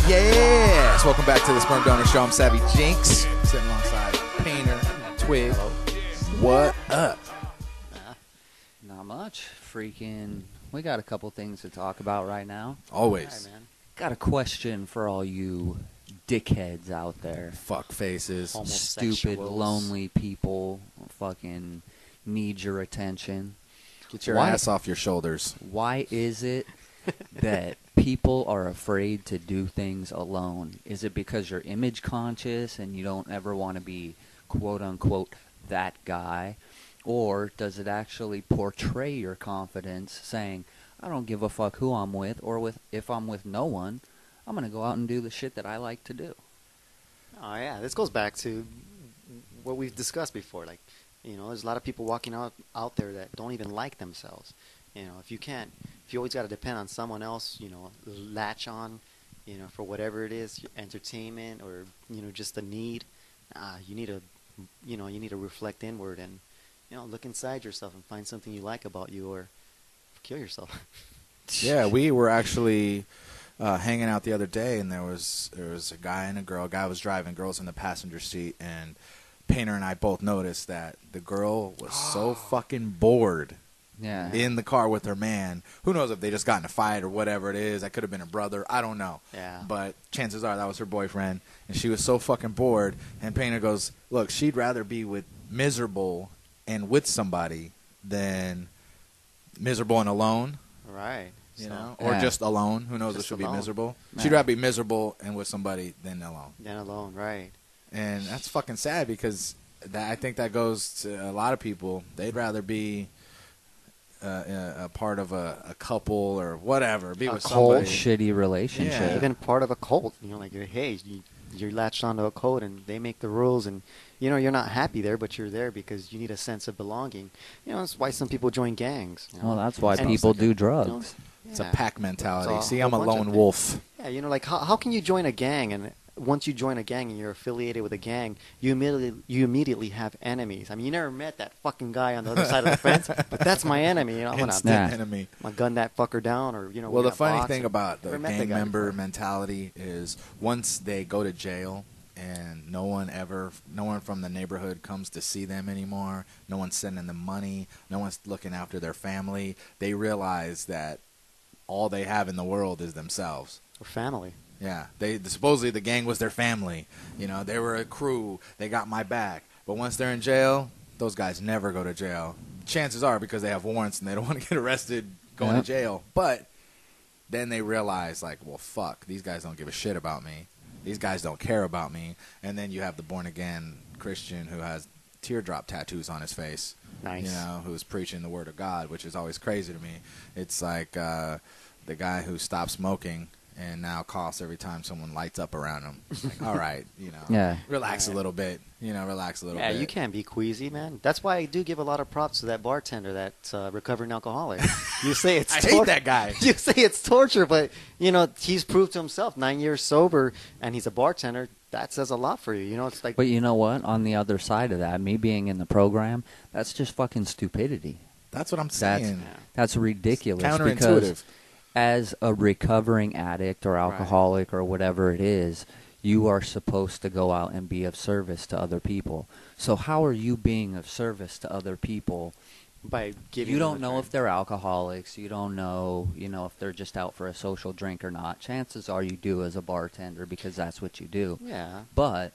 Yes! Welcome back to the Sperm Donor Show. I'm savvyjinx, sitting alongside Painter, Twig. What up? Not much. Freaking, we got a couple things to talk about right now. Always. Right, man. Got a question for all you dickheads out there. Fuck faces. Stupid, lonely people fucking need your attention. Get your ass off your shoulders. Why is it that people are afraid to do things alone? Is it because you're image conscious and you don't ever want to be quote-unquote that guy? Or does it actually portray your confidence saying, I don't give a fuck who I'm with, or if I'm with no one, I'm going to go out and do the shit that I like to do? Oh, yeah. This goes back to what we've discussed before. Like, you know, there's a lot of people walking out there that don't even like themselves. You know, if you always got to depend on someone else, you know, latch on, you know, for whatever it is, entertainment or, you know, just a need, you need to reflect inward and, you know, look inside yourself and find something you like about you or kill yourself. Yeah, we were actually hanging out the other day, and there was a guy and a girl. A guy was driving, girls in the passenger seat, and Painter and I both noticed that the girl was so fucking bored. Yeah. In the car with her man. Who knows if they just got in a fight or whatever it is. That could have been a brother. I don't know. Yeah. But chances are that was her boyfriend. And she was so fucking bored. And Painter goes, look, she'd rather be miserable and with somebody than miserable and alone. Right. You know? Or just alone. Who knows if she'll be miserable. Yeah. She'd rather be miserable and with somebody than alone. Right. And that's fucking sad because I think that goes to a lot of people. They'd rather be a part of a couple or whatever, be with somebody. Shitty relationship. Yeah. Even part of a cult. You know, like, hey, you're latched onto a cult and they make the rules and, you know, you're not happy there, but you're there because you need a sense of belonging. You know, that's why some people join gangs. You know? Well, that's why people do drugs. You know, It's a pack mentality. It's See, I'm a lone wolf. Yeah, you know, like how can you join a gang and once you join a gang and you're affiliated with a gang, you immediately have enemies. I mean, you never met that fucking guy on the other side of the fence, but that's my enemy. You know, I'm gonna enemy. I'm gonna gun that fucker down, or you know. Well, the funny thing about the Never met the gang guy member before. mentality is once they go to jail and no one from the neighborhood comes to see them anymore, no one's sending them money, no one's looking after their family, they realize that all they have in the world is themselves. Or family. Yeah, supposedly the gang was their family. You know, they were a crew. They got my back. But once they're in jail, those guys never go to jail. Chances are because they have warrants and they don't want to get arrested going to jail. But then they realize, like, well, fuck, these guys don't give a shit about me. These guys don't care about me. And then you have the born-again Christian who has teardrop tattoos on his face. Nice. You know, who's preaching the word of God, which is always crazy to me. It's like the guy who stopped smoking and now coughs every time someone lights up around him. Like, all right, you know, relax a little bit. You know, relax a little bit. Yeah, you can't be queasy, man. That's why I do give a lot of props to that bartender, that recovering alcoholic. You say it's I hate that guy. You say it's torture, but, you know, he's proved to himself 9 years sober, and he's a bartender. That says a lot for you. You know, it's like. But you know what? On the other side of that, me being in the program, that's just fucking stupidity. That's what I'm saying. That's ridiculous. Counterintuitive. Because as a recovering addict or alcoholic or whatever it is, you are supposed to go out and be of service to other people. So how are you being of service to other people? By giving you don't know if they're alcoholics. You don't know, if they're just out for a social drink or not. Chances are you do as a bartender because that's what you do. Yeah. But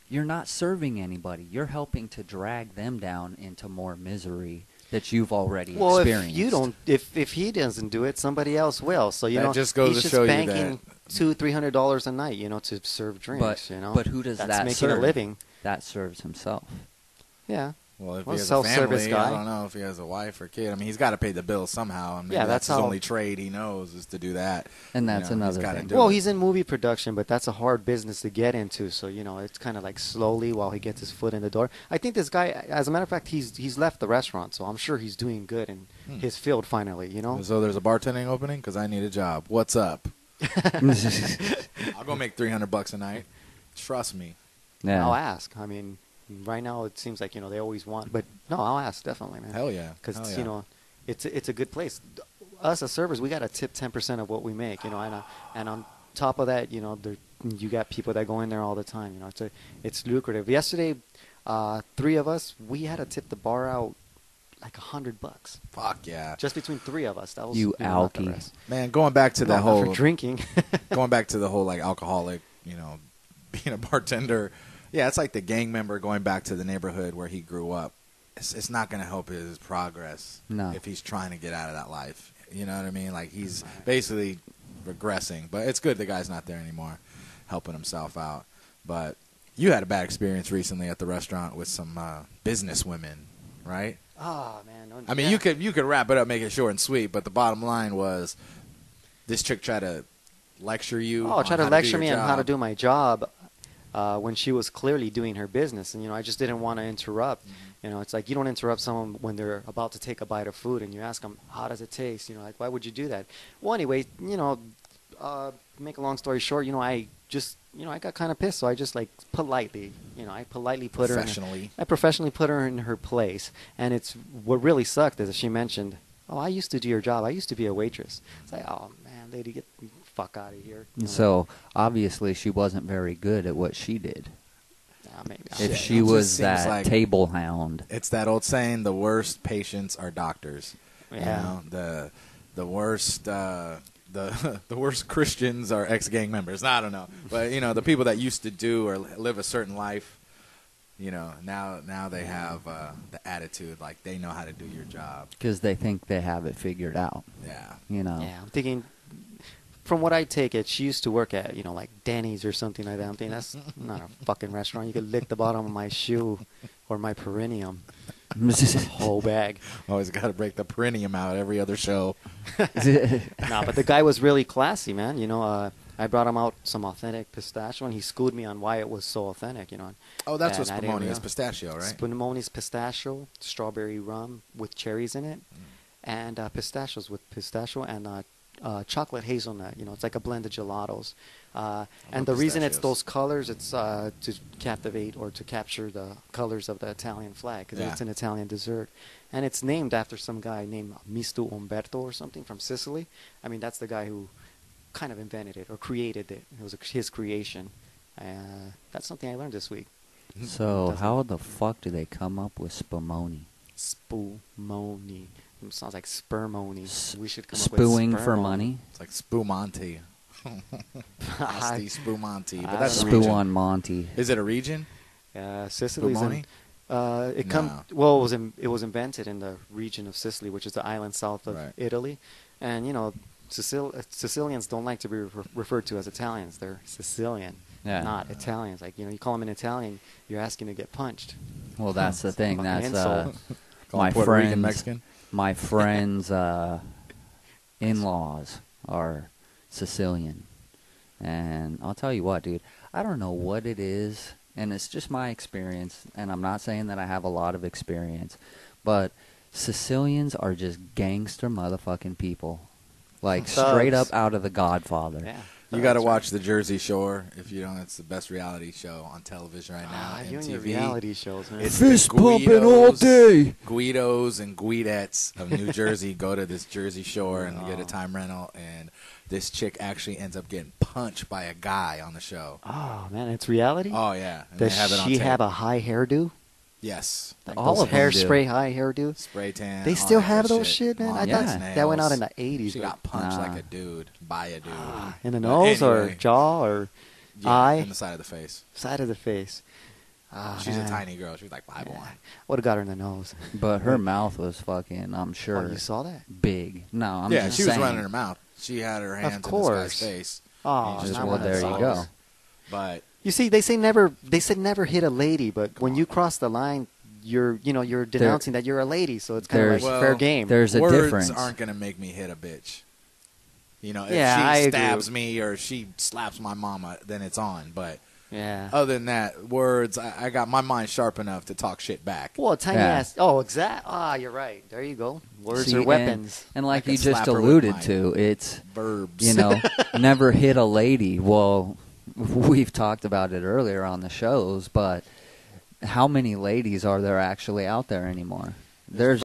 you're not serving anybody. You're helping to drag them down into more misery that you've already experienced. If you don't, if he doesn't do it, somebody else will. So that just goes to show you that banking $200-300 a night, to serve drinks. But who does that's that making serve? a living? That serves himself. Yeah. Well, if he has a family, I don't know if he has a wife or kid. I mean, he's got to pay the bills somehow. I mean, that's his only trade he knows is to do that. And that's another thing. Well, he's in movie production, but that's a hard business to get into. So, it's kind of like slowly while he gets his foot in the door. I think this guy, as a matter of fact, he's left the restaurant, so I'm sure he's doing good in his field finally, So there's a bartending opening? Because I need a job. What's up? I'll go make $300 a night. Trust me. Yeah. I'll ask. I mean, right now it seems like they always want. But no, I'll ask definitely, man. Hell yeah. Because Hell yeah. it's a good place. Us as servers, we got to tip 10% of what we make, and on top of that, you got people that go in there all the time. It's lucrative. Yesterday, 3 of us, we had to tip the bar out like $100. Fuck yeah. Just between 3 of us. That was You not the alky. rest. Man, going back to No, that not whole for drinking. going back to the whole like alcoholic, being a bartender. Yeah, it's like the gang member going back to the neighborhood where he grew up. It's not going to help his progress if he's trying to get out of that life. You know what I mean? Like he's basically regressing. But it's good the guy's not there anymore, helping himself out. But you had a bad experience recently at the restaurant with some business women, right? Oh man! I mean, you could wrap it up, make it short and sweet. But the bottom line was, this chick tried to lecture you. Try to lecture me on how to do my job. When she was clearly doing her business, and I just didn't want to interrupt. It's like you don't interrupt someone when they're about to take a bite of food, and you ask them, "How does it taste?" Like why would you do that? Well, anyway, make a long story short, I just I got kind of pissed, so I just like politely, I politely put professionally. I professionally put her in her place, and it's what really sucked is that she mentioned, "Oh, I used to do your job. I used to be a waitress." It's like, "Oh man, lady, get the fuck out of here." So obviously she wasn't very good at what she did. Maybe. If she it just was seems that like table hound. It's that old saying: the worst patients are doctors. Yeah. The worst the worst Christians are ex-gang members. I don't know, but the people that used to do or live a certain life, now they have the attitude like they know how to do your job Because they think they have it figured out. Yeah. Yeah, I'm thinking. From what I take it, she used to work at, like Denny's or something like that. I'm thinking that's not a fucking restaurant. You could lick the bottom of my shoe or my perineum. Whole bag. Always got to break the perineum out every other show. Nah, but the guy was really classy, man. I brought him out some authentic pistachio, and he schooled me on why it was so authentic, Oh, that's what And I didn't Spumoni is, know. pistachio, right? Spumoni's pistachio, strawberry rum with cherries in it, and pistachios with pistachio and chocolate hazelnut. It's like a blend of gelatos. And the reason it's pistachios. those colors, it's to captivate or to capture the colors of the Italian flag, because it's an Italian dessert. And it's named after some guy named Misto Umberto or something from Sicily. I mean, that's the guy who kind of invented it or created it. It was his creation. That's something I learned this week. So how the fuck do they come up with Spumoni? Spumoni. It sounds like spermoni. We should come up Spooing with for spermoni. money? It's like Spumonti. Nasty Spumonti. But I that's a don't Spoo region. on Monty. Is it a region? Sicily's Spumoni? it was invented in the region of Sicily, which is the island south of Right. Italy. And, Sicilians don't like to be referred to as Italians. They're Sicilian, not Italians. Like, you call them an Italian, you're asking to get punched. Well, that's the thing. Fucking That's insult. Call my them Puerto Rican friends. Mexican? My friends' in-laws are Sicilian, and I'll tell you what, dude. I don't know what it is, and it's just my experience. And I'm not saying that I have a lot of experience, but Sicilians are just gangster motherfucking people, like straight up out of The Godfather. Yeah. You got to watch The Jersey Shore. If you don't, it's the best reality show on television right now. You and your MTV. reality shows, man. It's Fist the pumping all day. Guidos and Guidettes of New Jersey go to this Jersey Shore and get a time rental, and this chick actually ends up getting punched by a guy on the show. Oh, man, it's reality? Oh, yeah. And Does they have it on she tape. have a high hairdo? Yes. Like All those of them do. hairspray high hairdo? Spray tan. They all still that have good those shit, man? I Long thought ass that went out nails. in the 80s. She but- got punched Nah. like a dude by a dude. In the But nose or anyway, jaw or yeah, eye? in the side of the face. Side of the face. She's man. a tiny girl. She was like 5'1". Would have got her in the nose. But her mouth was fucking, I'm sure, Oh, you saw that? big. No, I'm Yeah, just she was saying. running her mouth. She had her hands in this course. guy's face. Oh, You just not well, one there of you those. go. But You see, they say never. They said never hit a lady, but when you cross the line, you're denouncing that you're a lady. So it's kind of like There's- fair game. There's a words difference. aren't going to make me hit a bitch. If Yeah, I she agree. stabs me or she slaps my mama, then it's on. But yeah. other than that, words, I got my mind sharp enough to talk shit back. Well, tiny Yeah. ass. Oh, exact. You're right. There you go. Words See, are weapons. And like I you could just slap her with alluded my to, it's, Verbs. never hit a lady. Well, we've talked about it earlier on the shows, but how many ladies are there actually out there anymore? There's